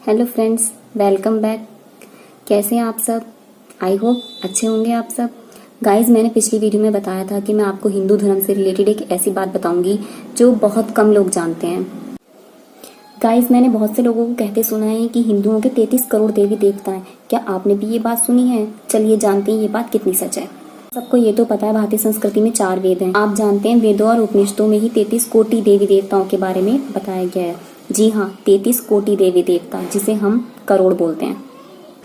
Hello friends, welcome back. कैसे हैं आप सब? आई होप अच्छे होंगे आप सब। गाइज, मैंने पिछली वीडियो में बताया था कि मैं आपको हिंदू धर्म से रिलेटेड एक ऐसी बात बताऊंगी जो बहुत कम लोग जानते हैं। गाइज, मैंने बहुत से लोगों को कहते सुना है कि हिंदुओं के 33 करोड़ देवी देवता हैं। क्या आपने भी ये बात सुनी है? चलिए जानते हैं ये बात कितनी सच है। सबको ये तो पता है भारतीय संस्कृति में 4 वेद हैं। आप जानते हैं वेदों और उपनिषदों में ही 33 कोटि देवी देवताओं के बारे में बताया गया है। जी हाँ, 33 कोटि देवी देवता, जिसे हम करोड़ बोलते हैं।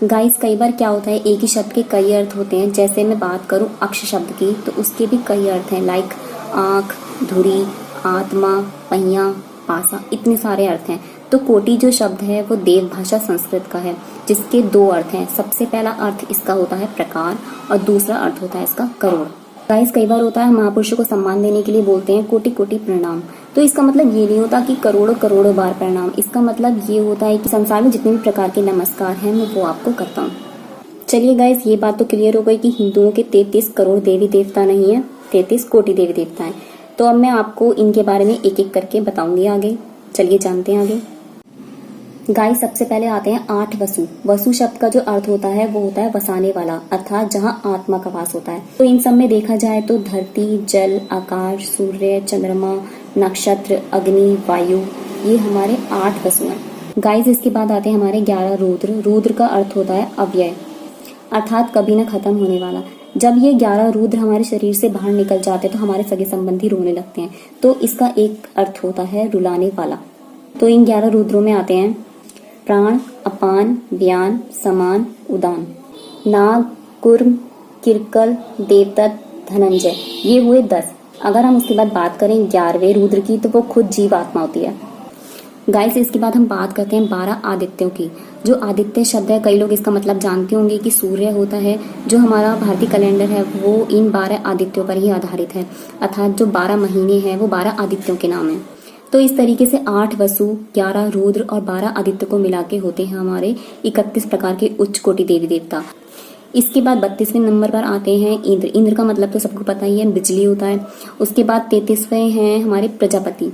गाइस, कई बार क्या होता है, एक ही शब्द के कई अर्थ होते हैं। जैसे मैं बात करूं अक्ष शब्द की, तो उसके भी कई अर्थ हैं, लाइक आंख, धुरी, आत्मा, पहिया, पासा, इतने सारे अर्थ हैं। तो कोटि जो शब्द है वो देव भाषा संस्कृत का है, जिसके 2 अर्थ हैं। सबसे पहला अर्थ इसका होता है प्रकार और दूसरा अर्थ होता है इसका करोड़। गाइस, कई बार होता है महापुरुषों को सम्मान देने के लिए बोलते हैं कोटि कोटि प्रणाम। तो इसका मतलब ये नहीं होता कि करोड़ों करोड़ों बार प्रणाम। इसका मतलब ये होता है कि संसार में जितने भी प्रकार के नमस्कार हैं मैं वो आपको करता हूँ। चलिए गाइस, ये बात तो क्लियर हो गई कि हिंदुओं के 33 करोड़ देवी देवता नहीं है, 33 कोटि देवी देवता है। तो अब मैं आपको इनके बारे में एक एक करके बताऊंगी आगे। चलिए जानते हैं आगे। गाइस, सबसे पहले आते हैं 8 वसु। वसु शब्द का जो अर्थ होता है वो होता है वसाने वाला, अर्थात जहाँ आत्मा का वास होता है। तो इन सब में देखा जाए तो धरती, जल, आकाश, सूर्य, चंद्रमा, नक्षत्र, अग्नि, वायु, ये हमारे 8 वसु हैं। गाइस, इसके बाद आते हैं हमारे 11 रुद्र। रुद्र का अर्थ होता है अव्यय, अर्थात कभी न खत्म होने वाला। जब ये 11 रुद्र हमारे शरीर से बाहर निकल जाते हैं तो हमारे सगे संबंधी रोने लगते हैं। तो इसका एक अर्थ होता है रुलाने वाला। तो इन 11 रुद्रों में आते हैं प्राण, अपान, व्यान, समान, उदान, नाग, कुर्म, किरकल, देवदत्त, धनंजय, ये हुए 10। अगर हम उसके बाद बात करें 11वें रुद्र की, तो वो खुद जीव आत्मा होती है। गाइस, इसके बाद हम बात करते हैं 12 आदित्यों की। जो आदित्य शब्द है, कई लोग इसका मतलब जानते होंगे कि सूर्य होता है। जो हमारा भारतीय कैलेंडर है वो इन 12 आदित्यों पर ही आधारित है, अर्थात जो 12 महीने हैं वो 12 आदित्यों के नाम है। तो इस तरीके से 8 वसु, 11 रुद्र और 12 आदित्य को मिला के होते हैं हमारे 31 प्रकार के उच्च कोटि देवी देवता। इसके बाद 32वें नंबर पर आते हैं इंद्र। इंद्र का मतलब तो सबको पता ही है, बिजली होता है। उसके बाद 33वें हैं हमारे प्रजापति।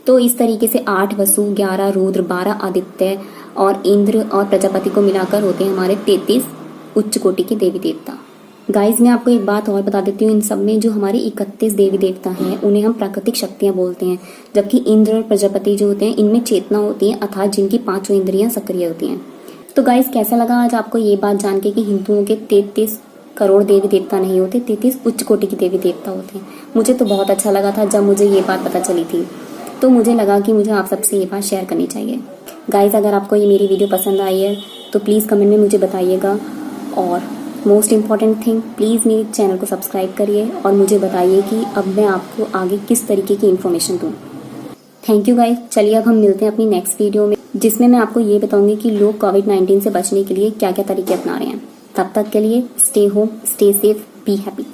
तो इस तरीके से 8 वसु, 11 रुद्र, 12 आदित्य और इंद्र और प्रजापति को मिलाकर होते हैं हमारे 33 उच्च कोटि के देवी देवता। गाइज, मैं आपको एक बात और बता देती हूँ। इन सब में जो हमारे 31 देवी देवता हैं उन्हें हम प्राकृतिक शक्तियां बोलते हैं, जबकि इंद्र और प्रजापति जो होते हैं इनमें चेतना होती है, अर्थात जिनकी 5 इंद्रियां सक्रिय होती हैं। तो गाइज, कैसा लगा आज आपको ये बात जान के कि हिंदुओं के 33 करोड़ देवी देवता नहीं होते, 33 उच्च कोटि के देवी देवता होते हैं। मुझे तो बहुत अच्छा लगा था जब मुझे ये बात पता चली थी। तो मुझे लगा कि मुझे आप सबसे ये बात शेयर करनी चाहिए। गाइज, अगर आपको ये मेरी वीडियो पसंद आई है तो प्लीज़ कमेंट में मुझे बताइएगा, और मोस्ट इम्पॉर्टेंट थिंग, प्लीज़ मेरे चैनल को सब्सक्राइब करिए और मुझे बताइए कि अब मैं आपको आगे किस तरीके की इन्फॉर्मेशन दूँ। Thank you guys. चलिए अब हम मिलते हैं अपनी नेक्स्ट वीडियो में, जिसमें मैं आपको ये बताऊंगी कि लोग कोविड-19 से बचने के लिए क्या क्या तरीके अपना रहे हैं। तब तक के लिए stay home, stay safe, be happy.